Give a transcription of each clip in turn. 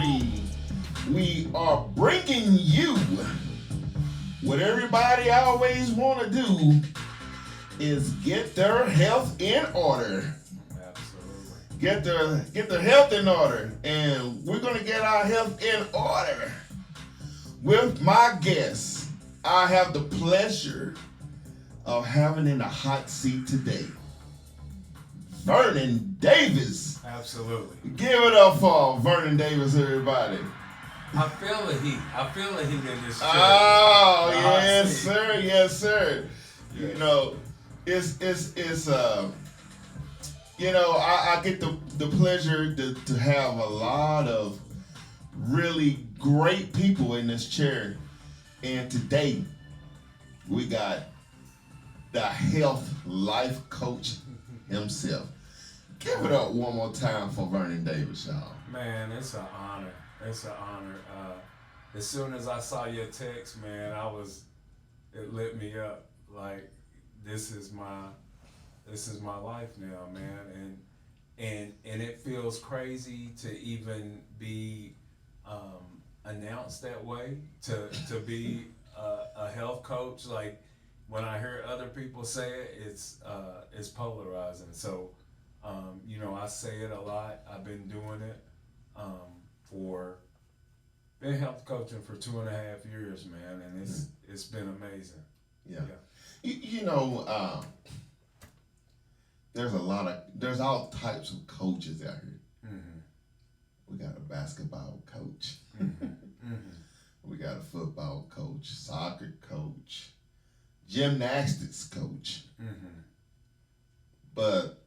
3, we are bringing you what everybody always want to do is get their health in order. Absolutely. Get their health in order. And we're going to get our health in order with my guests. I have the pleasure of having in the hot seat today Vernon Davis. Absolutely. Give it up for Vernon Davis, everybody. I feel the heat. I feel the heat in this chair. Oh, The hot yes, seat. sir. Yes, sir. Yes. You know, I get the pleasure to have a lot of really great people in this chair. And today, we got the health life coach himself. Give it up one more time for Vernon Davis, y'all. Man, it's an honor. It's an honor. As soon as I saw your text, man, it lit me up. Like this is my life now, man, and it feels crazy to even be announced that way. To be a health coach, like when I hear other people say it, it's polarizing. So. I say it a lot. I've been doing it been health coaching for 2.5 years, man, and it's been amazing. Yeah. There's all types of coaches out here. Mm-hmm. We got a basketball coach. Mm-hmm. Mm-hmm. We got a football coach, soccer coach, gymnastics coach. Mm-hmm. But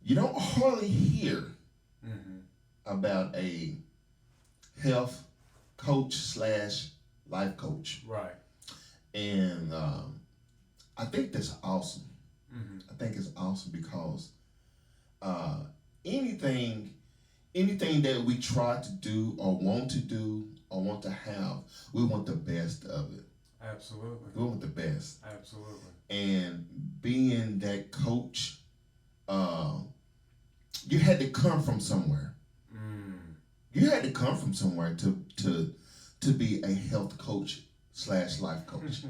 you don't hardly hear Mm-hmm. about a health coach / life coach. Right. And I think that's awesome. Mm-hmm. I think it's awesome because anything that we try to do or want to have, we want the best of it. Absolutely. We want the best. Absolutely. And being that coach, you had to come from somewhere. You had to come from somewhere to be a health coach / life coach.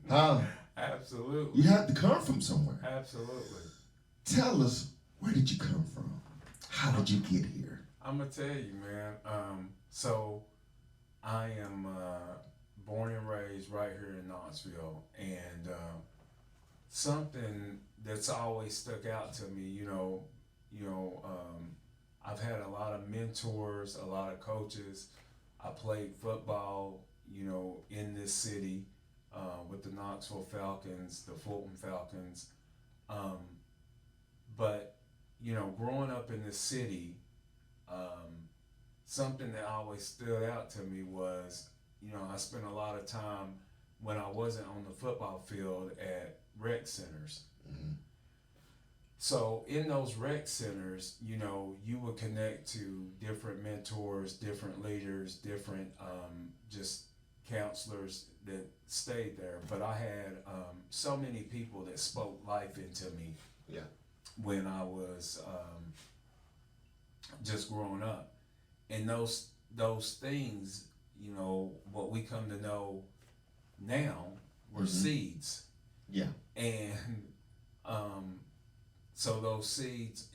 Huh? Absolutely. You had to come from somewhere. Absolutely. Tell us, where did you come from? How did you get here? I'm gonna tell you, man. So I am born and raised right here in Knoxville, and something that's always stuck out to me, I've had a lot of mentors, a lot of coaches. I played football, in this city with the Knoxville Falcons, the Fulton Falcons. But, growing up in the city, something that always stood out to me was, I spent a lot of time when I wasn't on the football field at rec centers. Mm-hmm. So in those rec centers, you would connect to different mentors, different leaders, different just counselors that stayed there. But I had so many people that spoke life into me. Yeah. When I was just growing up, and those things, what we come to know now were seeds. Yeah. And so those seeds,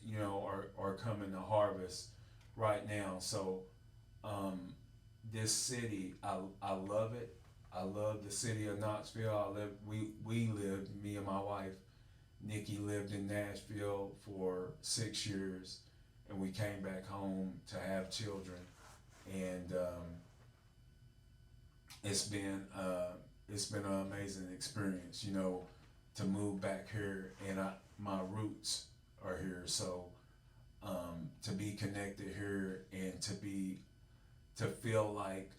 are coming to harvest right now. So this city, I love it. I love the city of Knoxville. We lived, me and my wife, Nikki, lived in Nashville for 6 years, and we came back home to have children. And it's been an amazing experience, to move back here, and my roots are here. So to be connected here and to feel like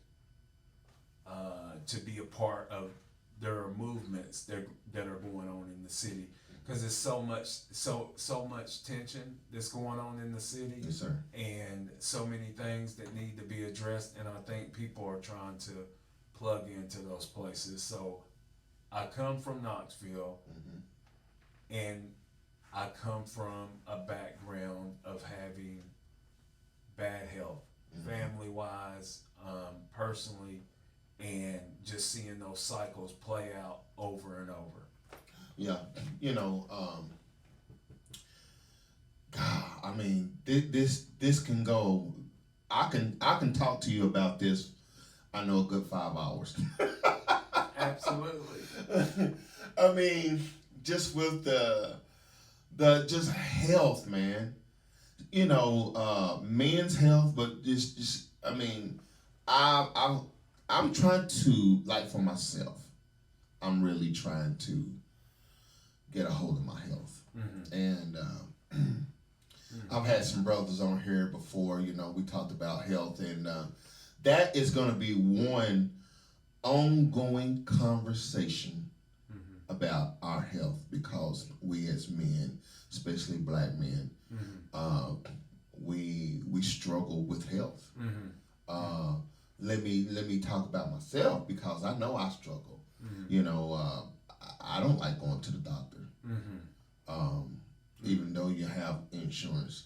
to be a part of there are movements that are going on in the city, because there's so much tension that's going on in the city. Yes, sir. And so many things that need to be addressed, and I think people are trying to plug into those places. So I come from Knoxville, and I come from a background of having bad health family wise, personally, and just seeing those cycles play out over and over. Yeah, you know, God, I mean, this can go. I can talk to you about this. I know a good 5 hours. Absolutely. I mean, just with the just health, man. Men's health, but just I mean, I I'm I'm trying to, like, for myself. I'm really trying to get a hold of my health, Mm-hmm. and Mm-hmm. I've had some brothers on here before. We talked about health, and that is going to be one ongoing conversation Mm-hmm. about our health, because we as men, especially black men, Mm-hmm. uh, we struggle with health. Mm-hmm. Uh, let me talk about myself, because I know I struggle. Mm-hmm. I don't like going to the doctor. Mm-hmm. Um, Mm-hmm. Even though you have insurance,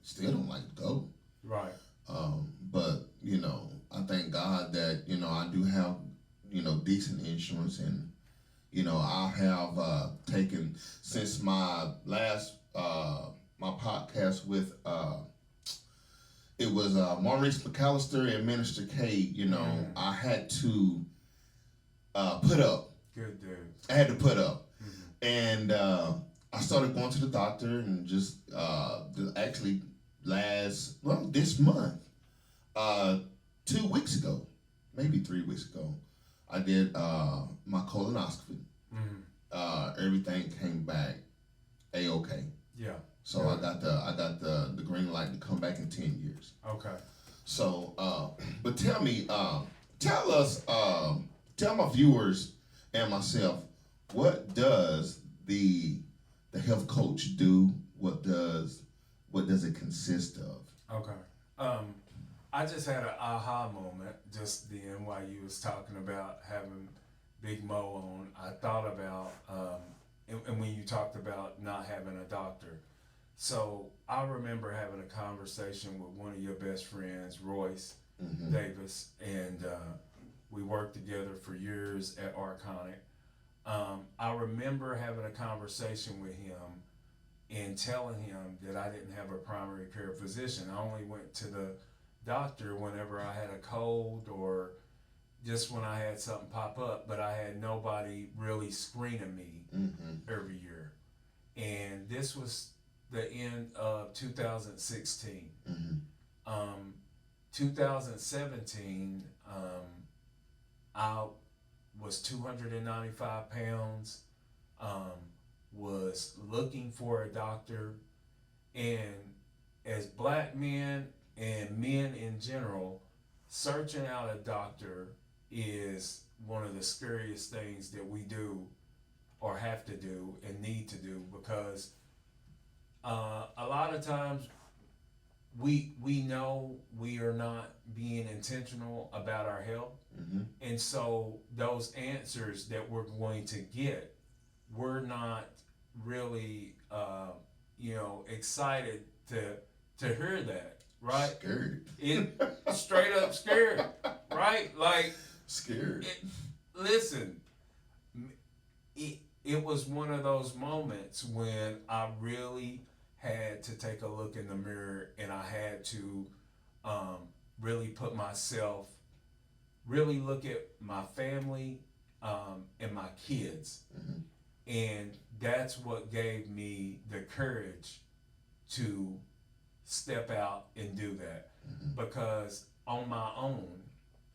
still don't like to go. Right. But I thank God that I do have decent insurance, and I have taken, since my last my podcast with it was Maurice McAllister and Minister K. Mm. I had to put up. Good dude. I had to put up, Mm-hmm. and I started going to the doctor, and just actually this month, uh, 2 weeks ago, maybe 3 weeks ago, I did my colonoscopy. Mm-hmm. Everything came back a-okay. Yeah. So Yeah. I got the green light to come back in 10 years. Okay. So, but tell me, tell us, tell my viewers and myself, what does the health coach do? What does it consist of? Okay. I just had an aha moment just then while you was talking about having Big Mo on. I thought about, and when you talked about not having a doctor. So I remember having a conversation with one of your best friends, Royce Mm-hmm. Davis, and we worked together for years at Arconic. I remember having a conversation with him and telling him that I didn't have a primary care physician. I only went to the doctor whenever I had a cold or just when I had something pop up, but I had nobody really screening me Mm-hmm. every year. And this was the end of 2016. Mm-hmm. 2017, I was 295 pounds, um, was looking for a doctor, and as black men and men in general, searching out a doctor is one of the scariest things that we do or have to do and need to do, because a lot of times we know we are not being intentional about our health, Mm-hmm. and so those answers that we're going to get, we're not really excited to hear that, right? Scared. It straight up scared, right? Like, Scared. listen, it was one of those moments when I really had to take a look in the mirror, and I had to really put myself, really look at my family and my kids. Mm-hmm. And that's what gave me the courage to step out and do that. Mm-hmm. Because on my own,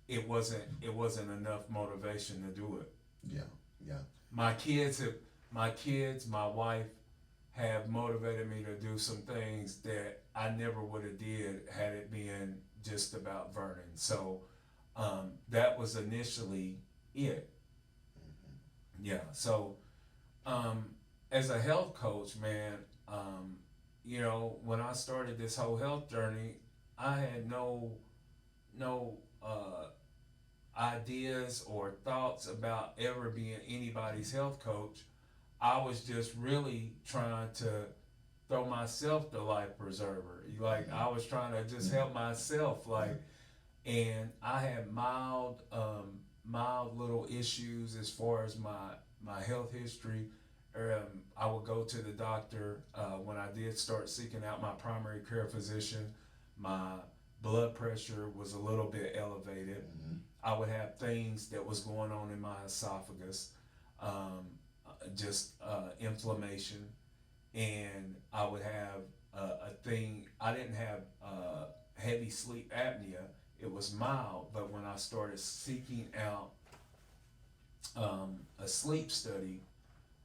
it wasn't enough motivation to do it. Yeah. Yeah. My kids, my wife have motivated me to do some things that I never would have did had it been just about Vernon. So that was initially it. Yeah. So as a health coach, man, when I started this whole health journey, I had no ideas or thoughts about ever being anybody's health coach. I was just really trying to throw myself the life preserver. Like I was trying to just help myself, like, and I had mild little issues as far as my health history. I would go to the doctor when I did start seeking out my primary care physician. My blood pressure was a little bit elevated. I would have things that was going on in my esophagus, just inflammation, and I would have a thing. I didn't have heavy sleep apnea. It was mild, but when I started seeking out a sleep study,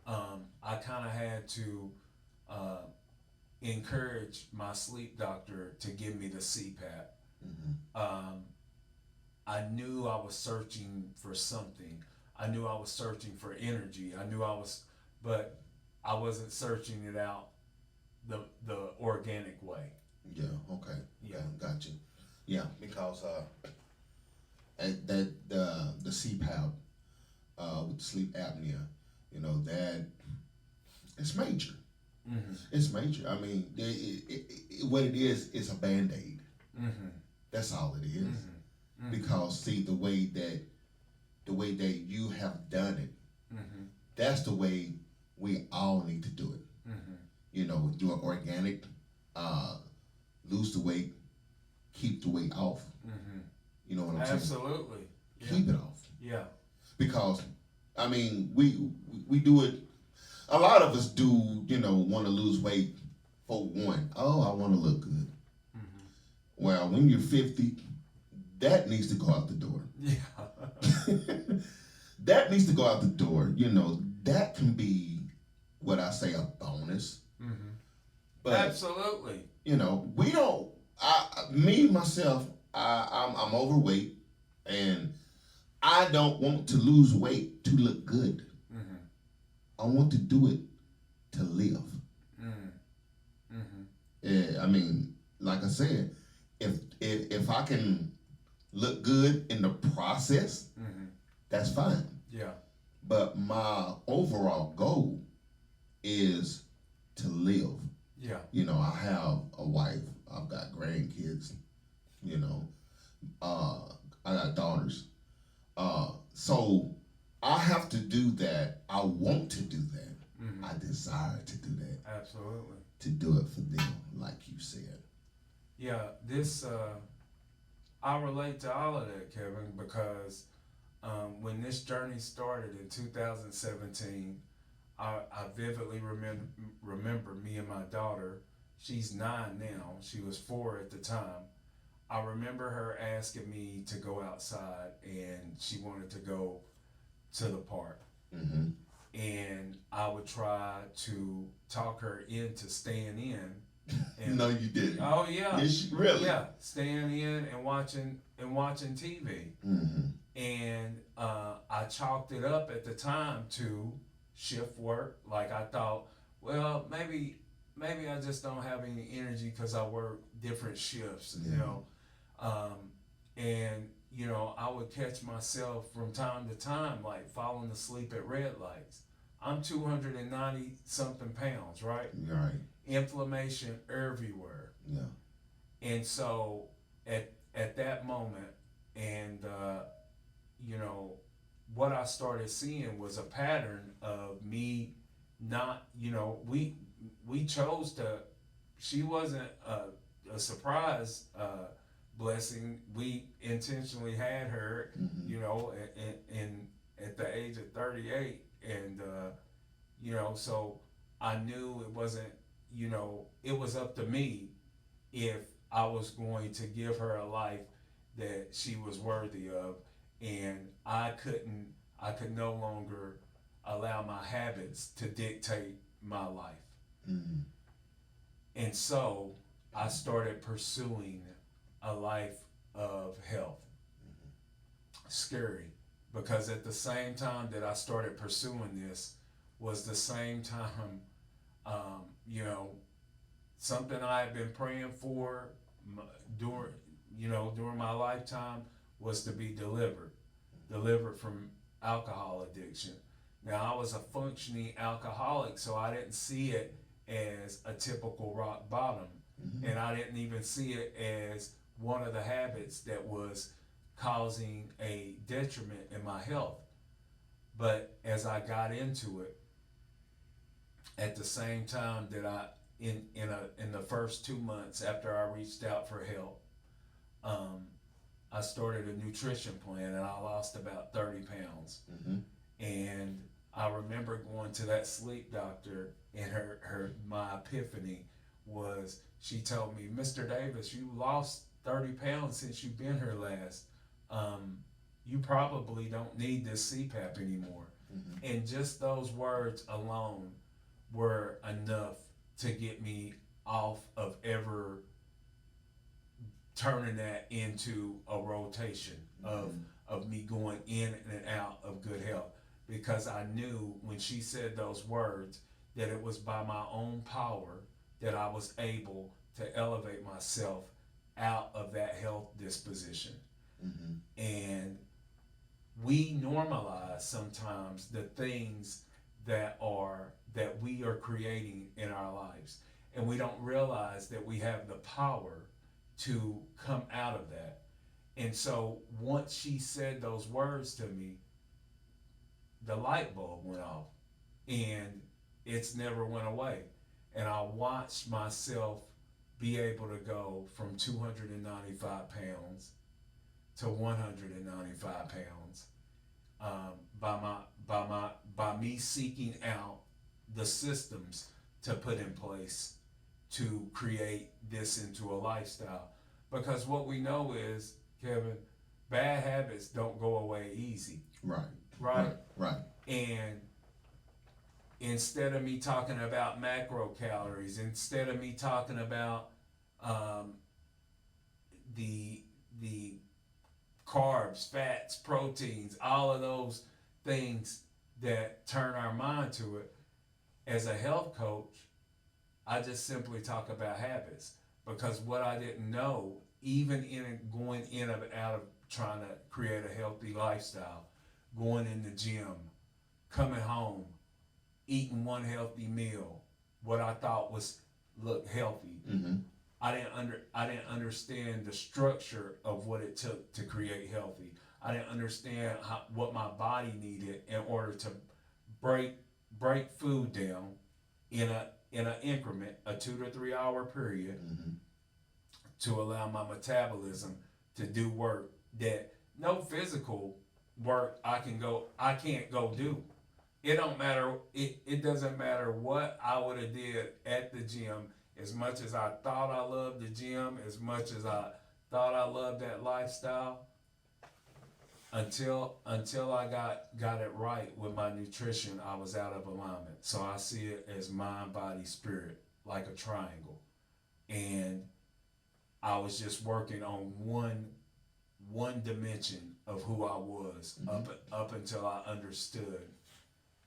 I kind of had to encourage my sleep doctor to give me the CPAP. I knew I was searching for something. I knew I was searching for energy. But I wasn't searching it out the organic way. Yeah. Okay. Yeah. Gotcha. Yeah, because that the CPAP with sleep apnea, that it's major. It's major. I mean, what it is, it's a Band-Aid. That's all it is. Because see, the way that you have done it, that's the way we all need to do it. Do it organic, lose the weight, keep the weight off. You know what I'm saying? Absolutely. Keep it off. Yeah. Because I mean, we do it. A lot of us do, want to lose weight for one. Oh, I want to look good. Well, when you're 50, that needs to go out the door. Yeah. That needs to go out the door. That can be what I say a bonus. But absolutely. We don't. Myself, I'm overweight, and I don't want to lose weight to look good. I want to do it to live. Yeah, I mean, like I said, if I can look good in the process, that's fine. Yeah. But my overall goal is to live. Yeah. I have a wife. I've got grandkids. I got daughters. So I have to do that. I want to do that. I desire to do that. Absolutely. To do it for them, like you said. Yeah, I relate to all of that, Kevin, because when this journey started in 2017, I vividly remember me and my daughter. She's 9 now. She was 4 at the time. I remember her asking me to go outside, and she wanted to go to the park. And I would try to talk her into staying in. And, no, you didn't. Oh yeah. Really? Yeah, staying in and watching TV. And I chalked it up at the time to shift work. Like I thought, well, maybe I just don't have any energy because I work different shifts. And I would catch myself from time to time like falling asleep at red lights. I'm 290 something pounds, right? Right. Inflammation everywhere. Yeah. And so at that moment, and what I started seeing was a pattern of me not, we chose to. She wasn't a surprise blessing. We intentionally had her, in at the age of 38, and so I knew it wasn't. It was up to me if I was going to give her a life that she was worthy of, and I could no longer allow my habits to dictate my life. And so I started pursuing a life of health. Scary, because at the same time that I started pursuing this was the same time, something I had been praying for during my lifetime was to be delivered from alcohol addiction. Now I was a functioning alcoholic, so I didn't see it as a typical rock bottom. And I didn't even see it as one of the habits that was causing a detriment in my health. But as I got into it, at the same time that in the first 2 months after I reached out for help, I started a nutrition plan and I lost about 30 pounds. And I remember going to that sleep doctor, and my epiphany was, she told me, Mr. Davis, you lost 30 pounds since you've been here last. You probably don't need this CPAP anymore. And just those words alone were enough to get me off of ever turning that into a rotation of me going in and out of good health. Because I knew when she said those words that it was by my own power that I was able to elevate myself out of that health disposition. And we normalize sometimes the things that we are creating in our lives, and we don't realize that we have the power to come out of that. And so once she said those words to me, the light bulb went off, and it's never went away. And I watched myself be able to go from 295 pounds to 195 pounds by me seeking out the systems to put in place to create this into a lifestyle. Because what we know is, Kevin, bad habits don't go away easy. Right. And instead of me talking about macro calories, instead of me talking about the carbs, fats, proteins, all of those things that turn our mind to it, as a health coach, I just simply talk about habits. Because what I didn't know, even in going in and out of trying to create a healthy lifestyle, going in the gym, coming home, eating one healthy meal, what I thought was look healthy. I didn't understand the structure of what it took to create healthy. I didn't understand what my body needed in order to break food down in an increment, a 2 to 3 hour period, to allow my metabolism to do work that no physical work I can't go do. It don't matter. It doesn't matter what I would have did at the gym. As much as I thought I loved the gym, as much as I thought I loved that lifestyle, until I got it right with my nutrition, I was out of alignment. So I see it as mind, body, spirit, like a triangle, and I was just working on one dimension of who I was up until I understood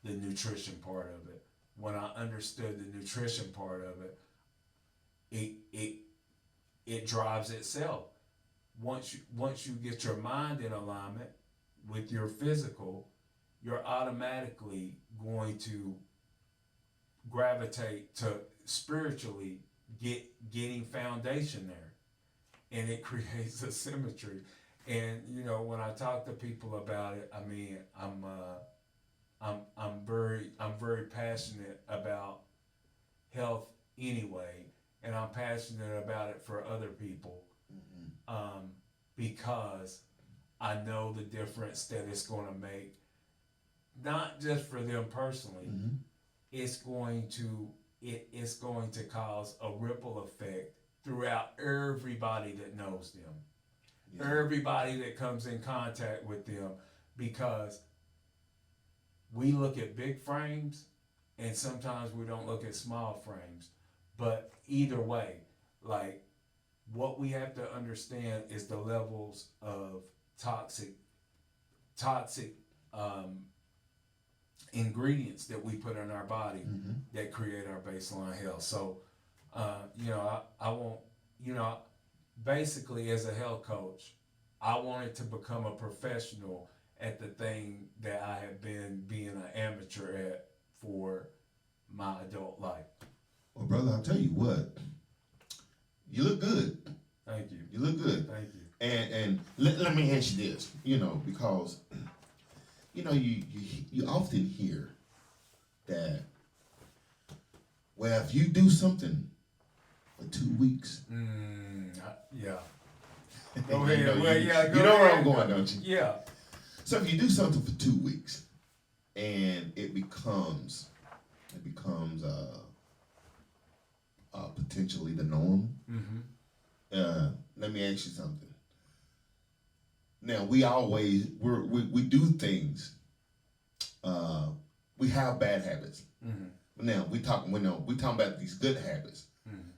the nutrition part of it. When I understood the nutrition part of it, it drives itself. Once you get your mind in alignment with your physical, you're automatically going to gravitate to spiritually getting foundation there, and it creates a symmetry. And when I talk to people about it, I mean, I'm very passionate about health anyway, and I'm passionate about it for other people, because I know the difference that it's going to make, not just for them personally. It's going to cause a ripple effect throughout everybody that knows them, everybody that comes in contact with them, because we look at big frames and sometimes we don't look at small frames. But either way, like, what we have to understand is the levels of toxic ingredients that we put in our body that create our baseline health. So, I want, basically as a health coach, I wanted to become a professional at the thing that I have been being an amateur at for my adult life. Well, brother, I'll tell you what. You look good. Thank you. You look good. Thank you. And let me ask you this, because you often hear that, well, if you do something for 2 weeks, Yeah. Go ahead. you Well, yeah, go know where ahead. I'm going, don't you? Yeah. So if you do something for 2 weeks and it becomes potentially the norm, let me ask you something. Now we do things. We have bad habits. Now we talking about these good habits.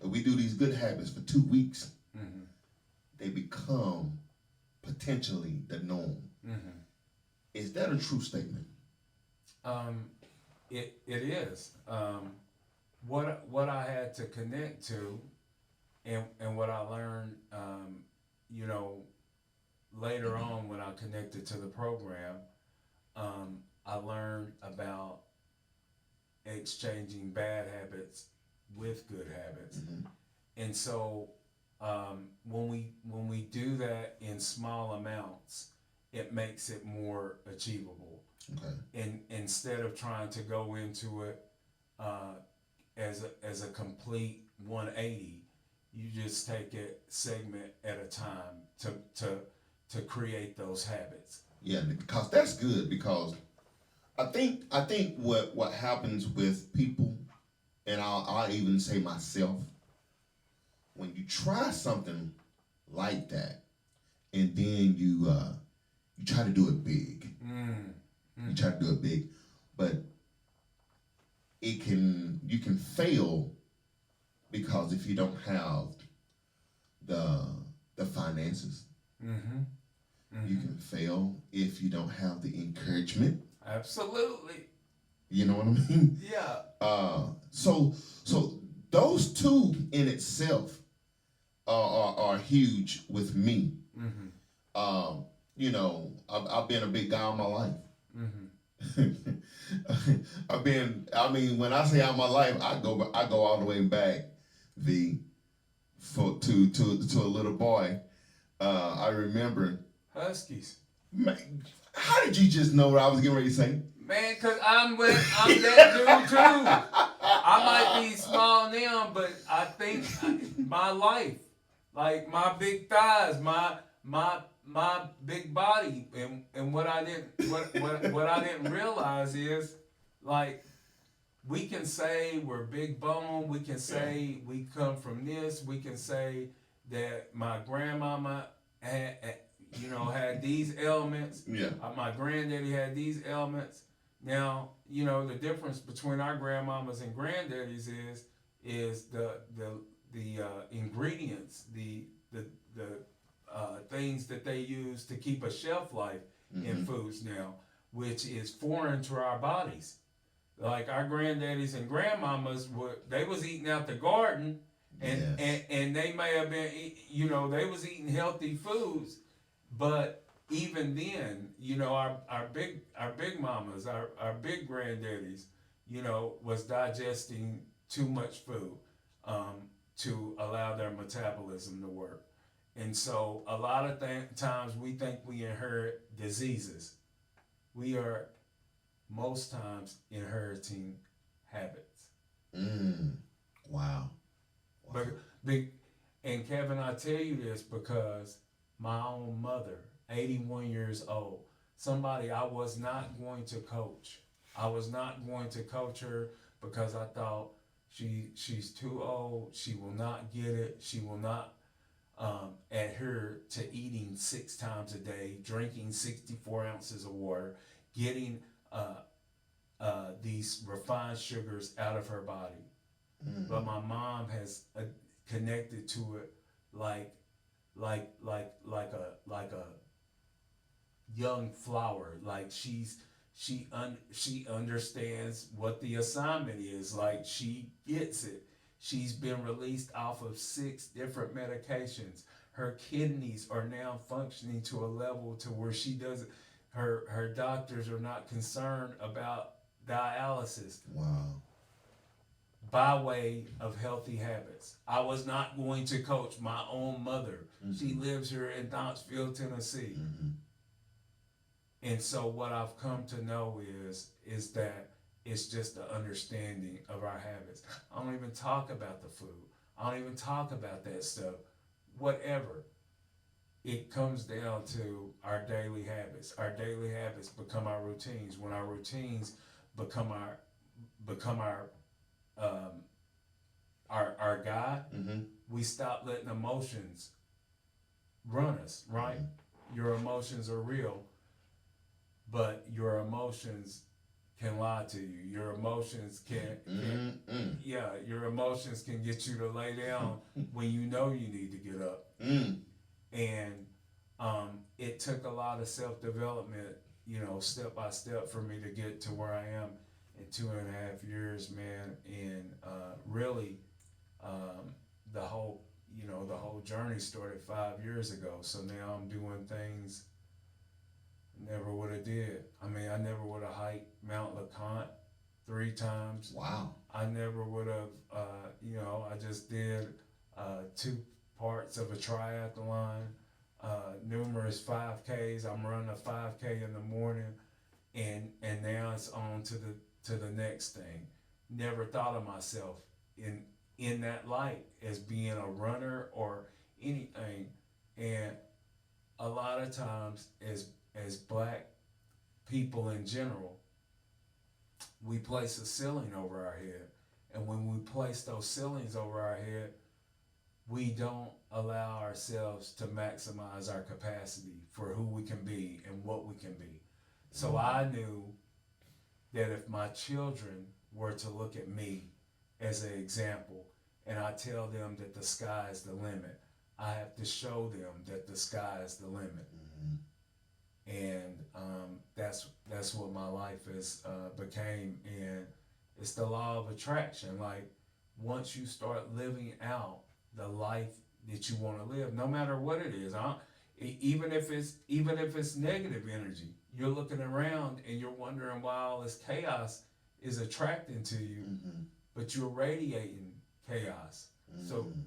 We do these good habits for 2 weeks. They become potentially the norm. Is that a true statement? It is. What I had to connect to, and what I learned, later on when I connected to the program, I learned about exchanging bad habits with good habits. And so when we do that in small amounts, it makes it more achievable. Okay. And instead of trying to go into it as a complete 180, you just take it segment at a time to create those habits. Yeah, because that's good. Because I think what happens with people, and I'll even say myself, when you try something like that, and then you try to do it big. You try to do it big, but you can fail, because if you don't have the finances, you can fail if you don't have the encouragement. Absolutely. You know what I mean? Yeah. So those two in itself are huge with me. I've been a big guy all my life. When I say all my life, I go all the way back to a little boy. I remember. Huskies. Man, how did you just know what I was getting ready to say? Man, cause I'm that dude too. I might be small now, but I think my life, like my big thighs, my big body, and what I didn't realize is, like, we can say we're big bone, we can say we come from this, we can say that my grandmama had these ailments. Yeah. My granddaddy had these ailments. Now, the difference between our grandmamas and granddaddies is the ingredients, the things that they use to keep a shelf life in foods now, which is foreign to our bodies. Like our granddaddies and grandmamas they was eating out the garden, and they may have been, they was eating healthy foods, but even then, our big mamas, our big granddaddies, was digesting too much food to allow their metabolism to work. And so a lot of times we think we inherit diseases. We are most times inheriting habits. Wow. But and Kevin, I tell you this because my own mother, 81 years old, somebody I was not going to coach. I was not going to coach her because I thought she's too old. She will not get it. She will not adhere to eating 6 times a day, drinking 64 ounces of water, getting these refined sugars out of her body. But my mom has connected to it like a young flower. Like she understands what the assignment is. Like she gets it. She's been released off of 6 different medications. Her kidneys are now functioning to a level to where she doesn't. Her doctors are not concerned about dialysis. Wow. by way of healthy habits. I was not going to coach my own mother. She lives here in Knoxville, Tennessee. And so what I've come to know is that it's just the understanding of our habits. I don't even talk about the food. I don't even talk about that stuff. Whatever. It comes down to our daily habits. Our daily habits become our routines. When our routines become our guide, we stop letting emotions run us, right? Your emotions are real, but your emotions can lie to you. Your emotions your emotions can get you to lay down when you know you need to get up. And it took a lot of self-development, step by step for me to get to where I am in 2.5 years, man. And really, the whole journey started 5 years ago. So now I'm doing things never would have did. I mean, I never would have hiked Mount LeConte 3 times. Wow. I never would have, I just did 2 parts of a triathlon, numerous 5Ks. I'm running a 5K in the morning, and now it's on to the next thing. Never thought of myself in that light as being a runner or anything. And a lot of times as black people in general, we place a ceiling over our head. And when we place those ceilings over our head, we don't allow ourselves to maximize our capacity for who we can be and what we can be. So I knew that if my children were to look at me as an example, and I tell them that the sky is the limit, I have to show them that the sky is the limit. And that's what my life has became. And it's the law of attraction. Like, once you start living out the life that you want to live, no matter what it is, even if it's negative energy, you're looking around and you're wondering why all this chaos is attracting to you, but you're radiating chaos.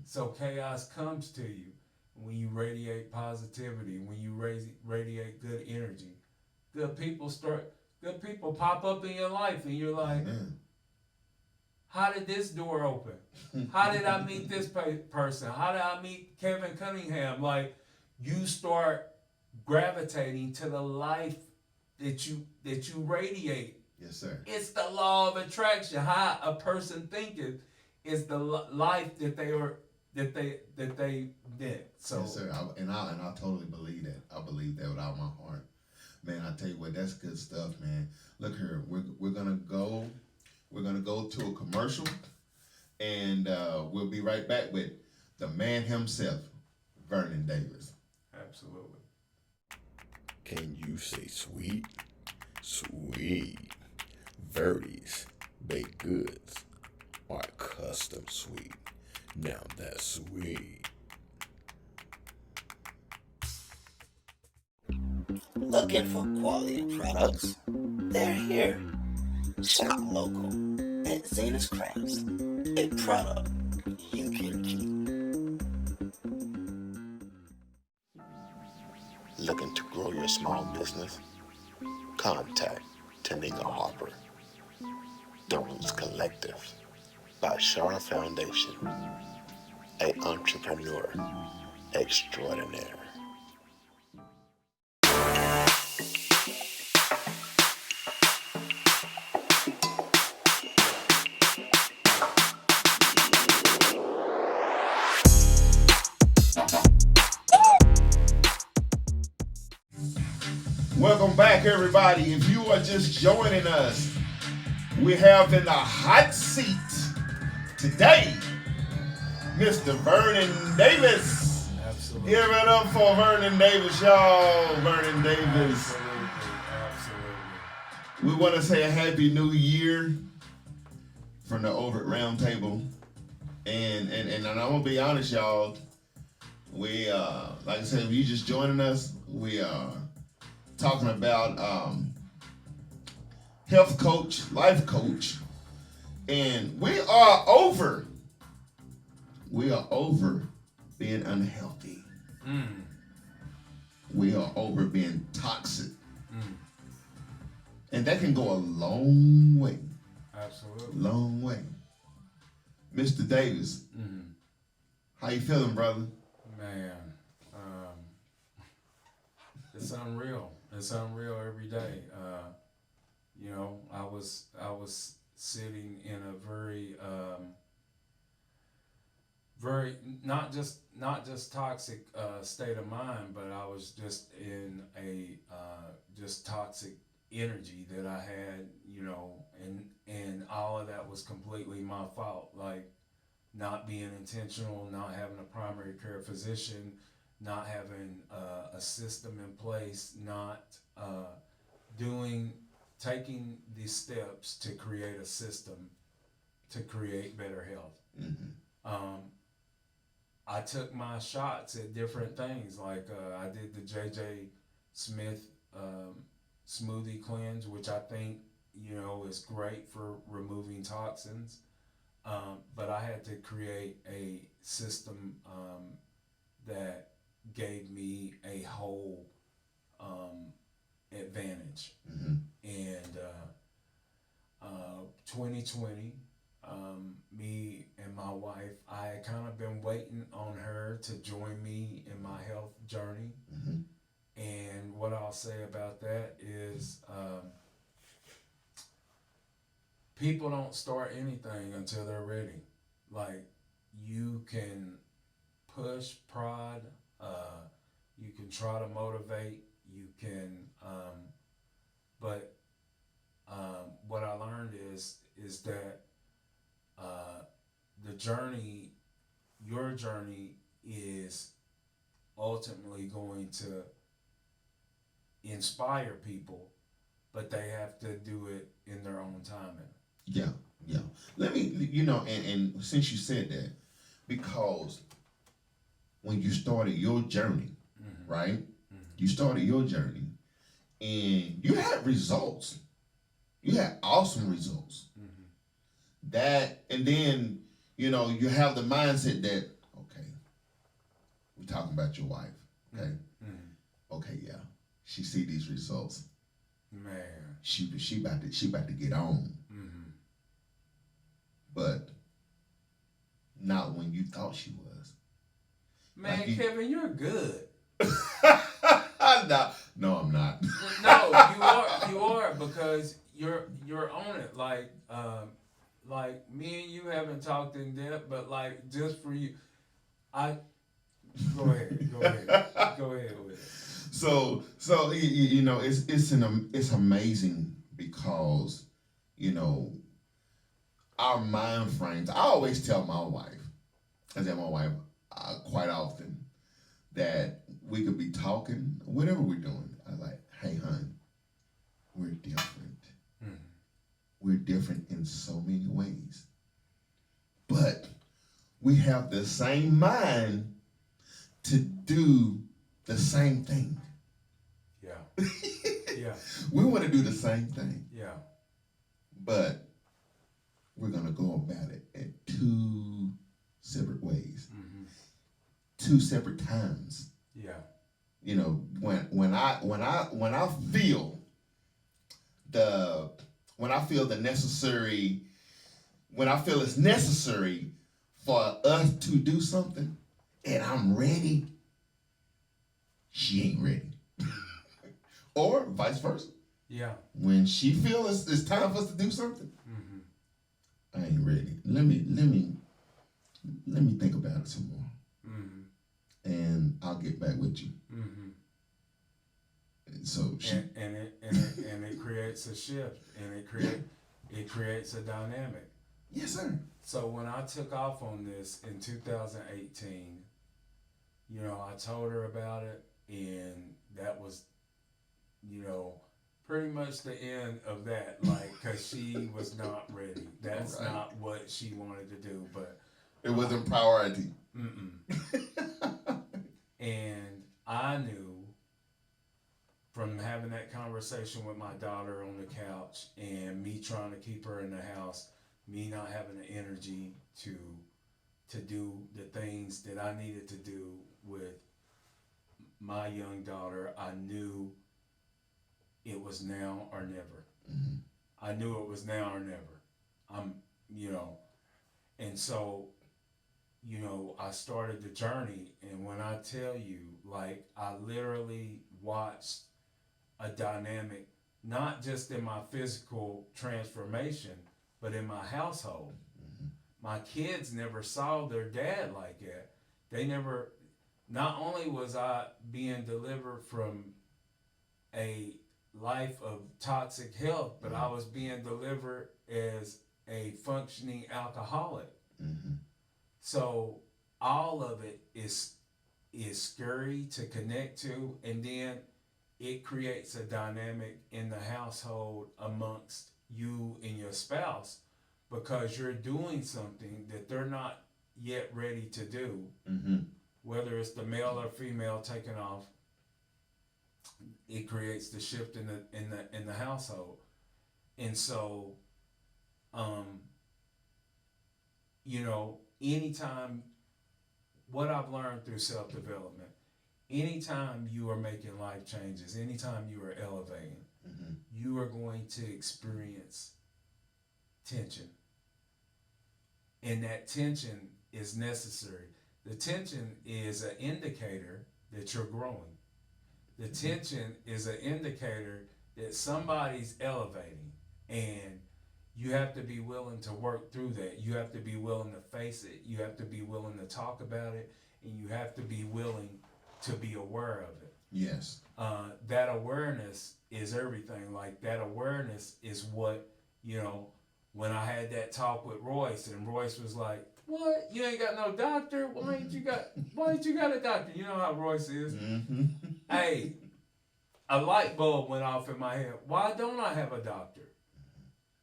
So chaos comes to you when you radiate positivity, when you radiate good energy. Good people pop up in your life, and you're like, how did this door open? How did I meet this person? How did I meet Kevin Cunningham? Like, you start gravitating to the life that you radiate. Yes, sir. It's the law of attraction. How a person thinketh is the life that they did. So yes, sir. I totally believe that. I believe that with all my heart, man. I tell you what, that's good stuff, man. Look here, we're gonna go to a commercial, and we'll be right back with the man himself, Vernon Davis. Absolutely. Can you say sweet? Sweet. Verdi's baked goods are custom sweet. Now that's sweet. Looking for quality products? They're here. Shop local at Zena's Crafts, a product you can keep. Looking to grow your small business? Contact Tanika Harper, The Roots Collective by Shara Foundation, an entrepreneur extraordinaire. Welcome back, everybody. If you are just joining us, we have in the hot seat today, Mr. Vernon Davis. Absolutely. Give it up for Vernon Davis, y'all. Vernon Davis. Absolutely. We want to say a happy new year from the Ovurit Roundtable. And I'm going to be honest, y'all. We, like I said, if you just joining us, we are talking about health coach, life coach, And we are over. We are over being unhealthy. We are over being toxic. And that can go a long way. Absolutely. Long way. Mr. Davis, how you feeling, brother? Man, it's unreal. It's unreal every day. You know, I was sitting in a very not just toxic state of mind, but I was just in a just toxic energy that I had, you know, and all of that was completely my fault. Like not being intentional, not having a primary care physician, not having a system in place, not taking the steps to create a system to create better health. I took my shots at different things. Like I did the JJ Smith smoothie cleanse, which I think, you know, is great for removing toxins. But I had to create a system that gave me a whole advantage. And 2020, me and my wife, I had kind of been waiting on her to join me in my health journey. And what I'll say about that is people don't start anything until they're ready. Like you can push, prod, you can try to motivate, you can, but what I learned is that the journey, your journey is ultimately going to inspire people, but they have to do it in their own timing. Yeah. Let me, you know, and since you said that, because when you started your journey, right? You started your journey and you had results. You had awesome results. That, and then, you know, you have the mindset that, okay, we're talking about your wife, okay? Okay, yeah, she see these results. Man, She about to get on. But not when you thought she was. Man, like Kevin, you're good. No, I'm not. No, you are because you're on it. Like me and you haven't talked in depth, but like just for you, go ahead with it. So you know, it's amazing because, you know, our mind frames. I always tell my wife, quite often, that we could be talking, whatever we're doing. I like, hey, hon, we're different. We're different in so many ways. But we have the same mind to do the same thing. Yeah. Yeah. We want to do the same thing. Yeah. But we're going to go about it at two separate ways. Two separate times. Yeah. You know, when I feel it's necessary for us to do something and I'm ready, she ain't ready. Or vice versa. Yeah. When she feels it's time for us to do something, I ain't ready. Let me think about it some more. And I'll get back with you. And so it creates a shift, and it creates a dynamic. Yes, sir. So when I took off on this in 2018, you know, I told her about it, and that was, you know, pretty much the end of that. Like, cause she was not ready. That's right. not what she wanted to do. But it wasn't priority. And I knew from having that conversation with my daughter on the couch and me trying to keep her in the house me not having the energy to do the things that I needed to do with my young daughter, I knew it was now or never. Mm-hmm. I knew it was now or never. You know, and so, I started the journey, and when I tell you, like, I literally watched a dynamic, not just in my physical transformation, but in my household. Mm-hmm. My kids never saw their dad like that. They never, not only was I being delivered from a life of toxic health, but I was being delivered as a functioning alcoholic. Mm-hmm. So all of it is scary to connect to, and then it creates a dynamic in the household amongst you and your spouse because you're doing something that they're not yet ready to do. Mm-hmm. Whether it's the male or female taking off, it creates the shift in the household. And so, anytime, what I've learned through self-development, anytime you are making life changes, anytime you are elevating, Mm-hmm. you are going to experience tension. And that tension is necessary. The tension is an indicator that you're growing. The tension is an indicator that somebody's elevating, and you have to be willing to work through that. You have to be willing to face it. You have to be willing to talk about it, and you have to be willing to be aware of it. Yes. That awareness is everything. Like, that awareness is what, when I had that talk with Royce, and Royce was like, "What? You ain't got no doctor? Why ain't you got a doctor?" You know how Royce is. Mm-hmm. Hey, a light bulb went off in my head. Why don't I have a doctor?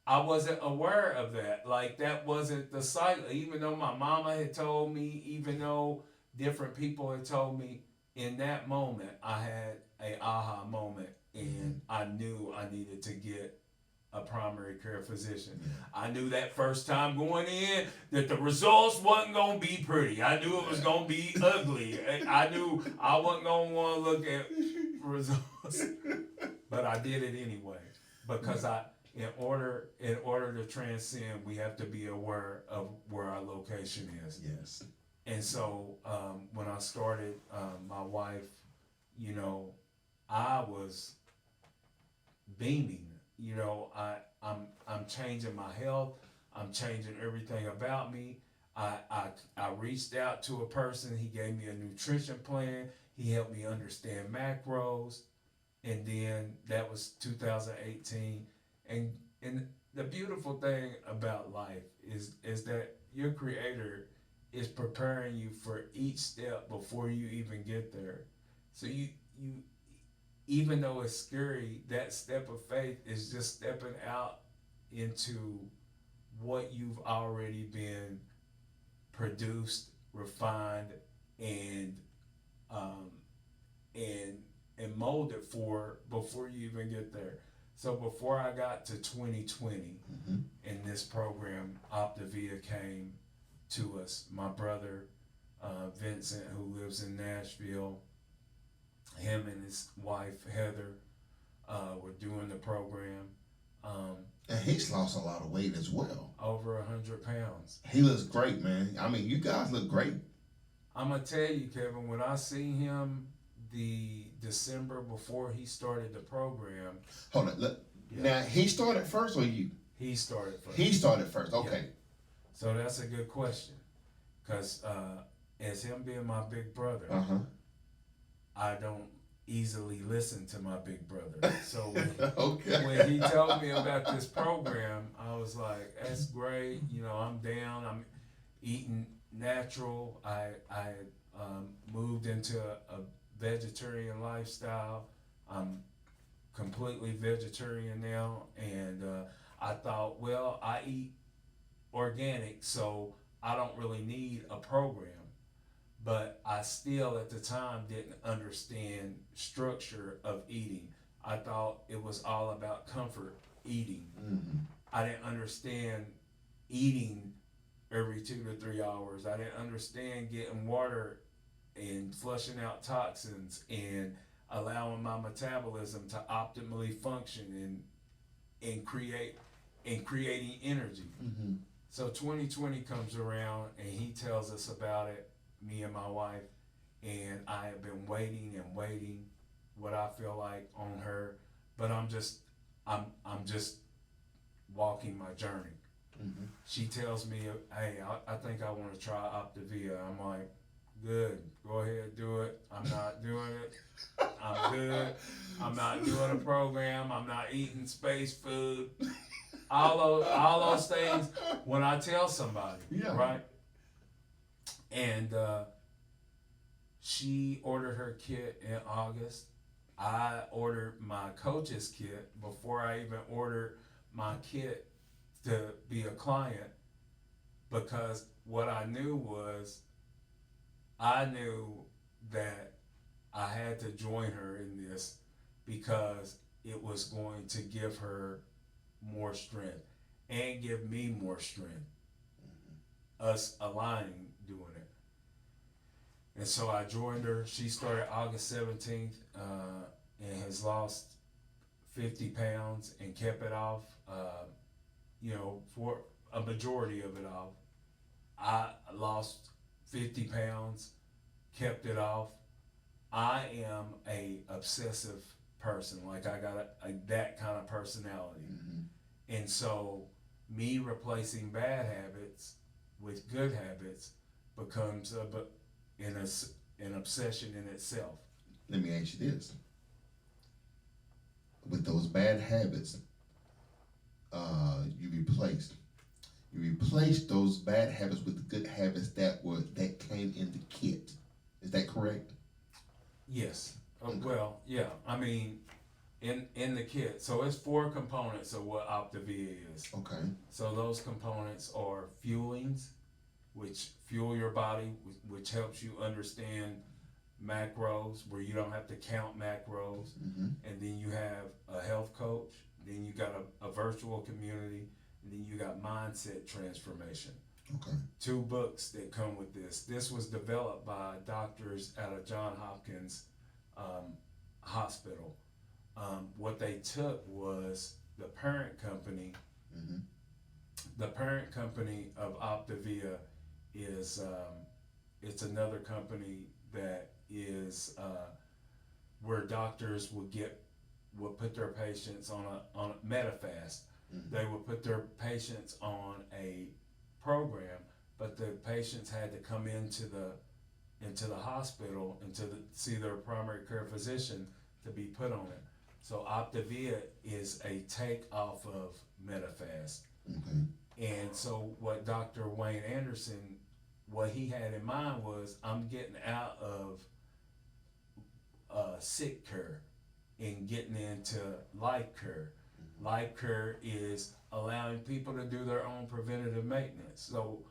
I wasn't aware of that. Like, that wasn't the cycle. Even though my mama had told me, even though different people had told me, in that moment, I had a aha moment, and I knew I needed to get a primary care physician. I knew that first time going in that the results wasn't going to be pretty. I knew it was going to be ugly. I knew I wasn't going to want to look at results, but I did it anyway because in order to transcend, we have to be aware of where our location is. Yes. And so when I started my wife, I was beaming. I'm changing my health. I'm changing everything about me. I reached out to a person. He gave me a nutrition plan. He helped me understand macros. And then that was 2018. And the beautiful thing about life is that your creator is preparing you for each step before you even get there. So you even though it's scary, that step of faith is just stepping out into what you've already been produced, refined, and molded for before you even get there. So before I got to 2020, in this program, Optavia came to us. My brother, Vincent, who lives in Nashville, him and his wife, Heather, were doing the program. And he's lost a lot of weight as well. Over 100 pounds. He looks great, man. I mean, you guys look great. I'm going to tell you, Kevin, when I seen him the December before he started the program. Hold on. Look. Yeah. Now, he started first or you? He started first. He started first. Okay. Yeah. So that's a good question. Because as him being my big brother, I don't easily listen to my big brother. So when he told me about this program, I was like, that's great. I'm down. I'm eating natural. I moved into a vegetarian lifestyle. I'm completely vegetarian now. And I thought, well, I eat organic, so I don't really need a program. But I still, at the time, didn't understand structure of eating. I thought it was all about comfort eating. I didn't understand eating every 2 to 3 hours. I didn't understand getting water and flushing out toxins and allowing my metabolism to optimally function and creating energy. Mm-hmm. So 2020 comes around and he tells us about it, me and my wife, and I have been waiting and waiting what I feel like on her, but I'm just walking my journey. Mm-hmm. She tells me, hey, I think I want to try Optavia. I'm like, good, go ahead, do it. I'm not doing it. I'm good. I'm not doing a program. I'm not eating space food. All those things when I tell somebody, Yeah. right? And she ordered her kit in August. I ordered my coach's kit before I even ordered my kit to be a client, because what I knew was I knew that I had to join her in this because it was going to give her more strength and give me more strength. Us aligning doing it. And so I joined her. She started August 17th and has lost 50 pounds and kept it off, for a majority of it off. I lost 50 pounds, kept it off. I am a obsessive person. Like I got that kind of personality. Mm-hmm. And so me replacing bad habits with good habits becomes an obsession in itself. Let me ask you this. With those bad habits, you replaced those bad habits with the good habits that came in the kit. Is that correct? Yes. Okay. Well, yeah. I mean, in the kit, so it's 4 components of what Optavia is. Okay. So those components are fuelings, which fuel your body, which helps you understand macros, where you don't have to count macros. Mm-hmm. And then you have a health coach, then you got a virtual community, and then you got mindset transformation. Okay. 2 books that come with this. This was developed by doctors out of Johns Hopkins Hospital. What they took was the parent company. Mm-hmm. The parent company of Optavia is it's another company that is where doctors would put their patients on a Medifast. Mm-hmm. They would put their patients on a program, but the patients had to come into the hospital and see their primary care physician to be put on it. So Optavia is a take off of Medifast. Okay. And so what Dr. Wayne Anderson, what he had in mind was, I'm getting out of sick care and getting into life care. Mm-hmm. Life care is allowing people to do their own preventative maintenance. So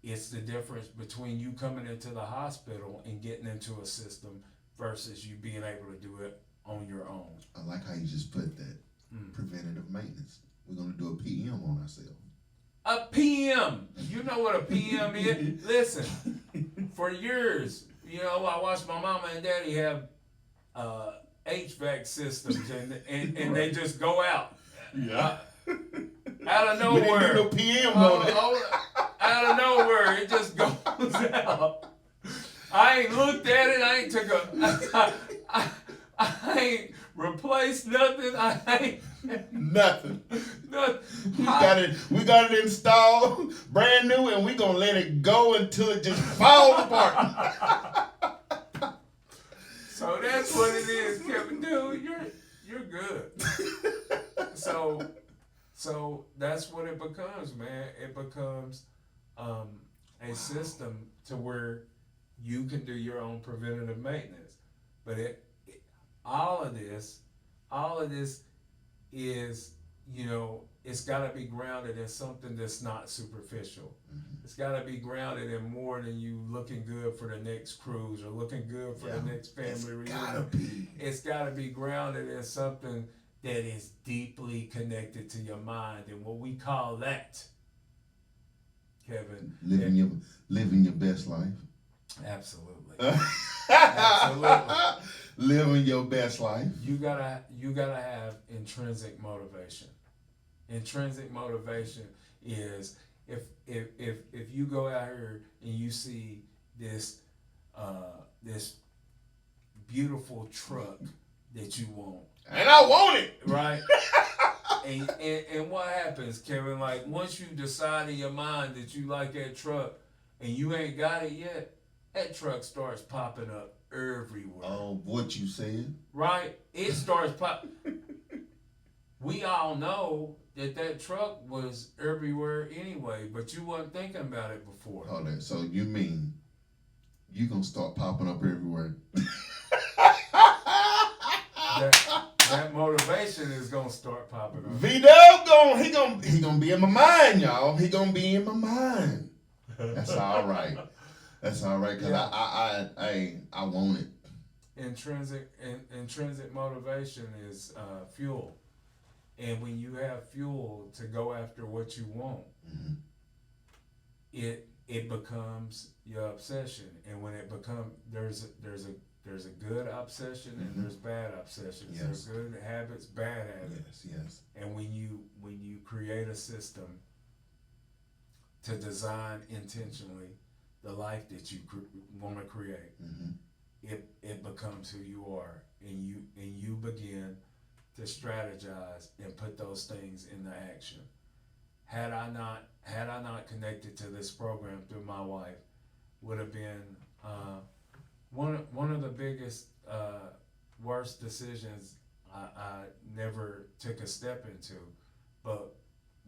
it's the difference between you coming into the hospital and getting into a system versus you being able to do it on your own. I like how you just put that. Preventative maintenance. We're going to do a PM on ourselves. A PM. You know what a PM is? Listen, for years, I watched my mama and daddy have HVAC systems and they just go out. Yeah. Out of nowhere. We didn't do no PM on it. Out of nowhere, it just goes out. I ain't looked at it. I ain't took I ain't replaced nothing. I ain't nothing. Nothing. We got it installed brand new, and we gonna let it go until it just falls apart. So that's what it is, Kevin. Dude, you're good. So that's what it becomes, man. It becomes a system to where you can do your own preventative maintenance. But all of this is, it's got to be grounded in something that's not superficial. Mm-hmm. It's got to be grounded in more than you looking good for the next cruise or looking good for the next family reunion. It's got to be grounded in something that is deeply connected to your mind. And what we call that Kevin. Living your best life. Absolutely. Absolutely. Living your best life. You gotta have intrinsic motivation. Intrinsic motivation is if you go out here and you see this this beautiful truck that you want, and I want it, right? and what happens, Kevin? Like once you decide in your mind that you like that truck and you ain't got it yet, that truck starts popping up everywhere. Oh, what you said? Right? It starts pop. We all know that truck was everywhere anyway, but you wasn't thinking about it before. Hold on. So you mean you gonna start popping up everywhere? that motivation is gonna start popping up. V-Dub he gonna be in my mind, y'all. He gonna be in my mind. That's all right. That's all right, cause I want it. Intrinsic motivation is fuel, and when you have fuel to go after what you want, mm-hmm. it becomes your obsession. And when it becomes there's a good obsession and mm-hmm. there's bad obsessions. Yes. There's good habits, bad habits. Yes. And when you create a system to design intentionally the life that you want to create, mm-hmm. it becomes who you are, and you begin to strategize and put those things into action. Had I not connected to this program through my wife, would have been one of the biggest worst decisions I never took a step into. But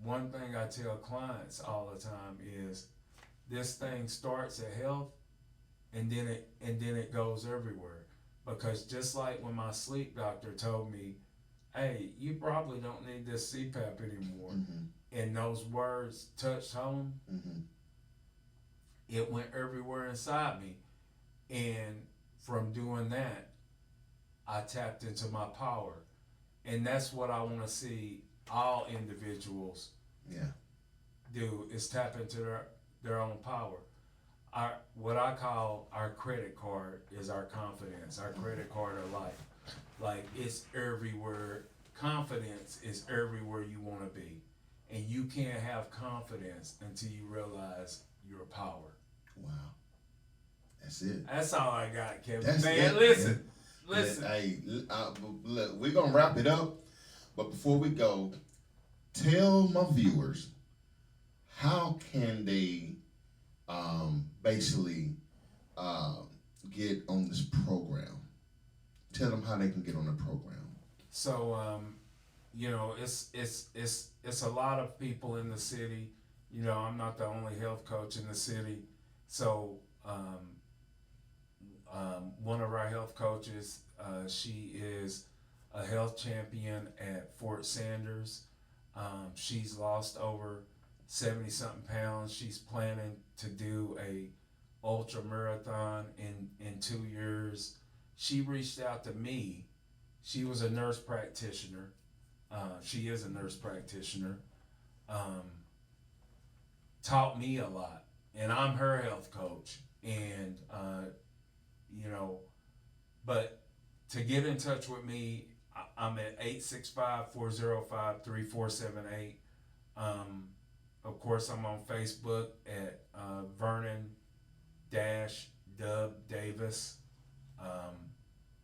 one thing I tell clients all the time is this thing starts at health and then it goes everywhere. Because just like when my sleep doctor told me, hey, you probably don't need this CPAP anymore, mm-hmm. and those words touched home, mm-hmm. it went everywhere inside me. And from doing that, I tapped into my power. And that's what I want to see all individuals do, is tap into their own power. What I call our credit card is our confidence, our credit card of life. Like, it's everywhere. Confidence is everywhere you want to be. And you can't have confidence until you realize your power. Wow. That's it. That's all I got, Kevin. That's man, it, listen. Hey, look, we're going to wrap it up. But before we go, tell my viewers, how can they basically get on this program? Tell them how they can get on the program. So, it's a lot of people in the city. You know, I'm not the only health coach in the city. So, one of our health coaches, she is a health champion at Fort Sanders. She's lost over 70-something pounds. She's planning to do a ultra marathon in 2 years. She reached out to me. She was a nurse practitioner. She is a nurse practitioner. Taught me a lot, and I'm her health coach. And but to get in touch with me, I'm at 865-405-3478. Of course, I'm on Facebook at Vernon Dub Davis.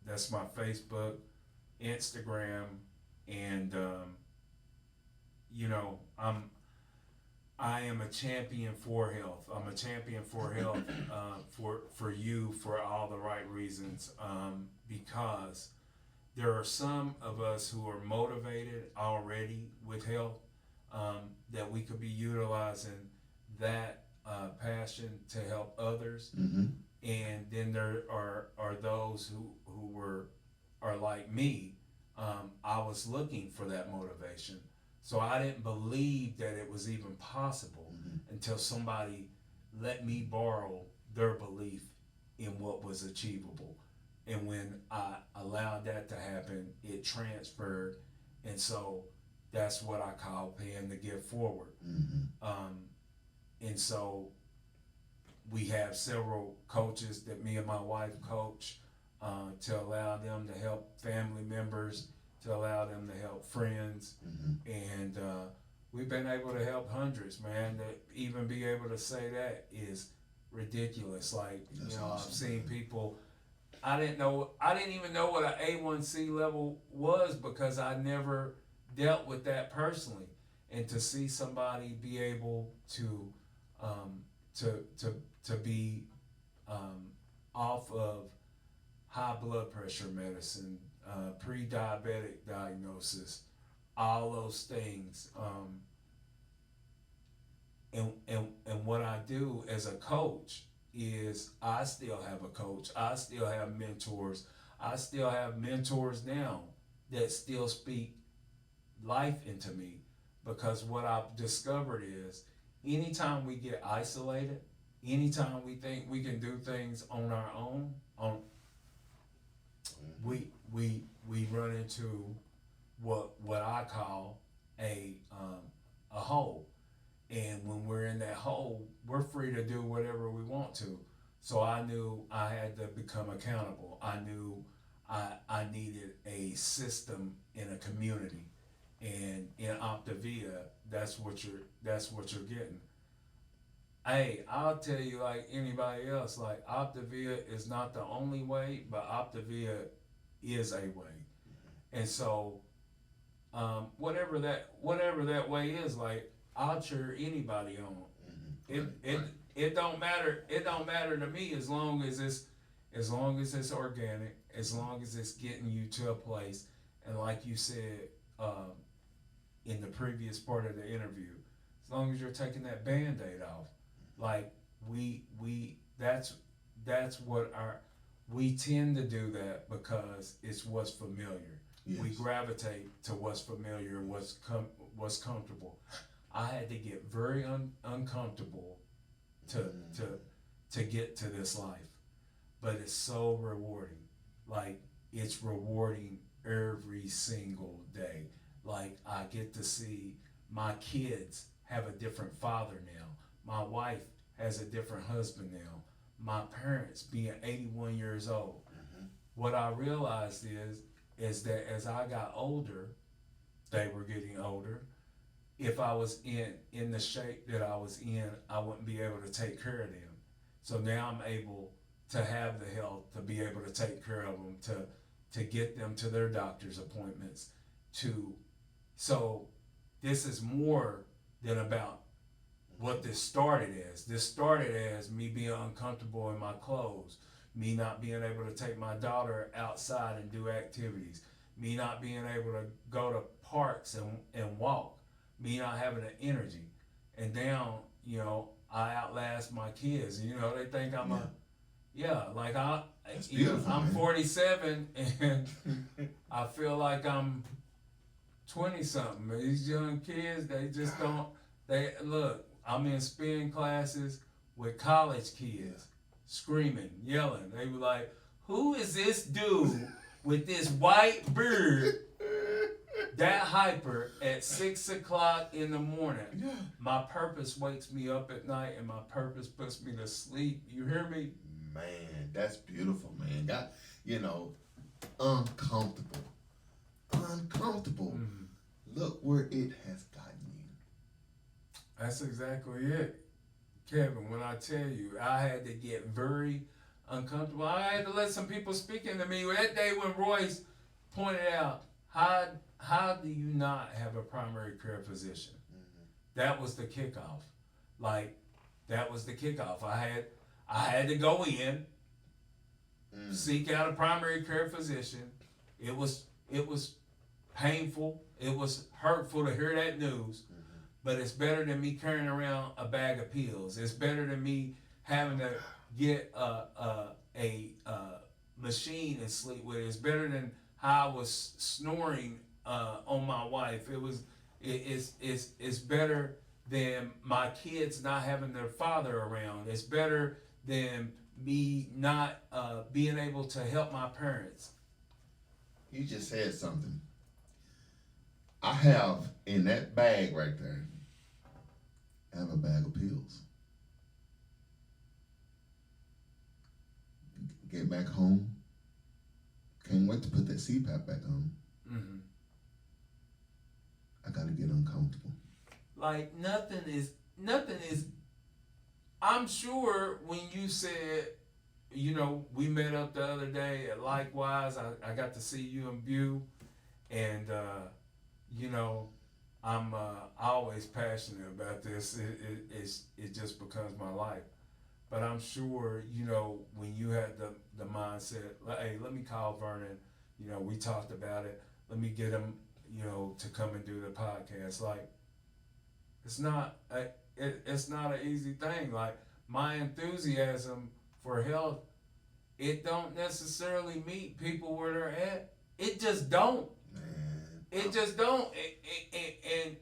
That's my Facebook, Instagram, and I am a champion for health. I'm a champion for health for you for all the right reasons. Because there are some of us who are motivated already with health, that we could be utilizing that passion to help others. Mm-hmm. And then there are those who are like me. I was looking for that motivation. So I didn't believe that it was even possible until somebody let me borrow their belief in what was achievable. And when I allowed that to happen, it transferred. And so that's what I call paying the gift forward. Mm-hmm. And so we have several coaches that me and my wife coach, to allow them to help family members, to allow them to help friends. And we've been able to help hundreds, man. That even be able to say that is ridiculous. Like, That's you know, awesome, I've seen man. people, I didn't even know what an A1C level was because I never dealt with that personally. And to see somebody be able to um, to be off of high blood pressure medicine, pre-diabetic diagnosis, all those things. And what I do as a coach is I still have a coach. I still have mentors. I still have mentors now that still speak life into me, because what I've discovered is anytime we get isolated, anytime we think we can do things on our own, we run into what I call a hole. And when we're in that hole, we're free to do whatever we want to. So I knew I had to become accountable. I knew I needed a system in a community. And in Optavia, that's what you're getting. Hey, I'll tell you, like anybody else, like Optavia is not the only way, but Optavia is a way. And so whatever that way is, like I'll cheer anybody on. It don't matter. It don't matter to me as long as it's organic, as long as it's getting you to a place. And like you said in the previous part of the interview, as long as you're taking that Band-Aid off, like that's what we tend to do that because it's what's familiar. Yes. We gravitate to what's familiar, what's comfortable. I had to get very uncomfortable to get to this life, but it's so rewarding. Like it's rewarding every single day. Like I get to see my kids have a different father now. My wife has a different husband now. My parents being 81 years old. What I realized is that as I got older, they were getting older. If I was in the shape that I was in, I wouldn't be able to take care of them. So now I'm able to have the health to be able to take care of them, to get them to their doctor's appointments. So this is more than about what this started as. This started as me being uncomfortable in my clothes, me not being able to take my daughter outside and do activities, me not being able to go to parks and walk, me not having the energy. And now, you know, I outlast my kids. You know, they think I'm That's beautiful, I'm man. 47 and I feel like I'm 20 something. These young kids, they just don't, look, I'm in spin classes with college kids screaming, yelling. They were like, who is this dude with this white beard that hyper at 6 o'clock in the morning? Yeah. My purpose wakes me up at night and my purpose puts me to sleep. You hear me? Man, that's beautiful, man. God, you know, uncomfortable. Look where it has gotten you. That's exactly it. Kevin, when I tell you, I had to get very uncomfortable. I had to let some people speak into me. That day when Royce pointed out, how do you not have a primary care physician? That was the kickoff. Like, that was the kickoff. I had to go in, seek out a primary care physician. It was painful. It was hurtful to hear that news. But it's better than me carrying around a bag of pills. It's better than me having to get a machine and sleep with it. It's better than how I was snoring on my wife. It's better than my kids not having their father around. It's better than me not being able to help my parents. You just said something. I have in that bag right there, I have a bag of pills. get back home. Can't wait to put that CPAP back on. Mm-hmm. I gotta get uncomfortable. Like nothing is. I'm sure when you said, you know, we met up the other day, and likewise, I got to see you in View, and you know, I'm always passionate about this. It just becomes my life. But I'm sure, you know, when you had the mindset, hey, let me call Vernon. You know, we talked about it. Let me get him, you know, to come and do the podcast. Like, it's not an easy thing. Like, my enthusiasm for health, it don't necessarily meet people where they're at. It just don't. Man. It just don't. And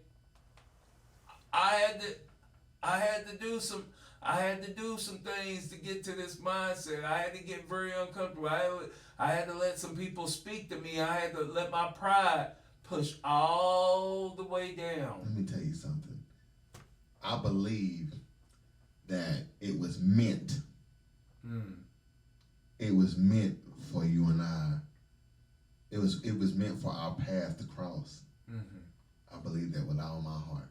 I had to do some things to get to this mindset. I had to get very uncomfortable. I had to let some people speak to me. I had to let my pride push all the way down. Let me tell you something. I believe that it was meant. It was meant for you and I. It was meant for our path to cross. I believe that with all my heart.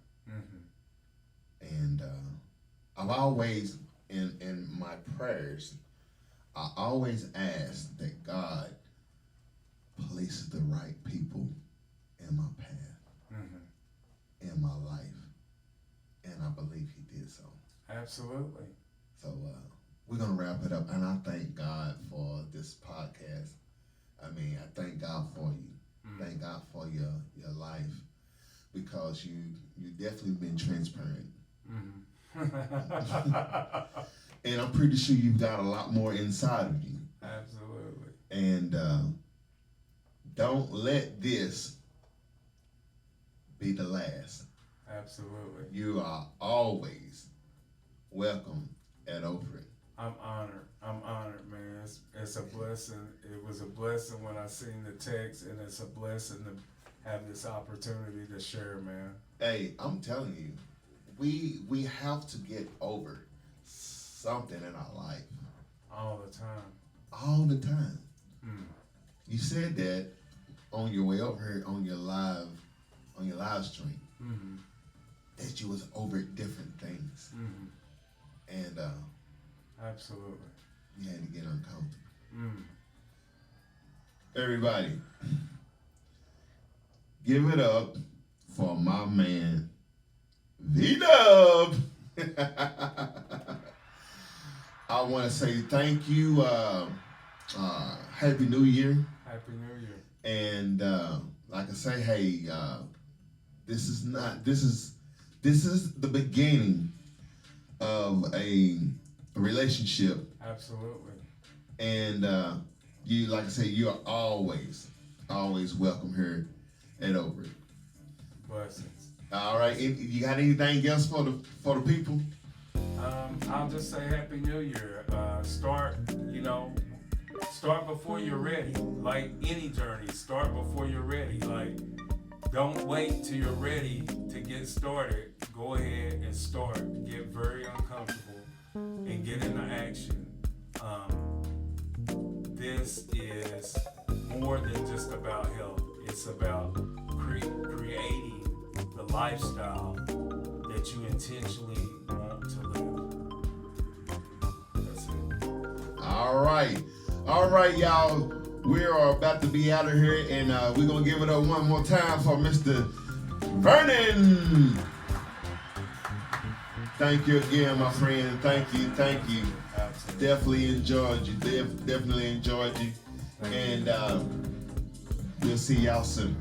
And I've always, in my prayers, I always ask that God places the right people in my path, in my life. And I believe he did so. Absolutely. So we're going to wrap it up. And I thank God for this podcast. I mean, I thank God for you. Thank God for your life, because you definitely been transparent. And I'm pretty sure you've got a lot more inside of you. Absolutely. And don't let this be the last. Absolutely. You are always welcome at Ovurit. I'm honored, man. It's a blessing. It was a blessing when I seen the text, and it's a blessing to have this opportunity to share, man. Hey, I'm telling you, we have to get over something in our life. All the time. All the time. You said that on your way over here on your live stream. That you was over different things. And absolutely. You had to get uncomfortable. Everybody, give it up for my man, V-Dub. I want to say thank you. Happy New Year. Happy New Year. And like I say, hey, this is the beginning of a relationship. Absolutely. And you, like I say, you are always welcome here at Ovurit. Blessings. All right. You got anything else for the people? I'll just say Happy New Year. Start before you're ready. Like any journey, start before you're ready. Like, don't wait till you're ready to get started. Go ahead and start. Get very uncomfortable and get into action. This is more than just about health. It's about creating the lifestyle that you intentionally want to live. That's it. All right, y'all. We are about to be out of here, and we're going to give it up one more time for Mr. Vernon. Thank you again, my friend. Thank you. Absolutely. Definitely enjoyed you. And we'll see y'all soon.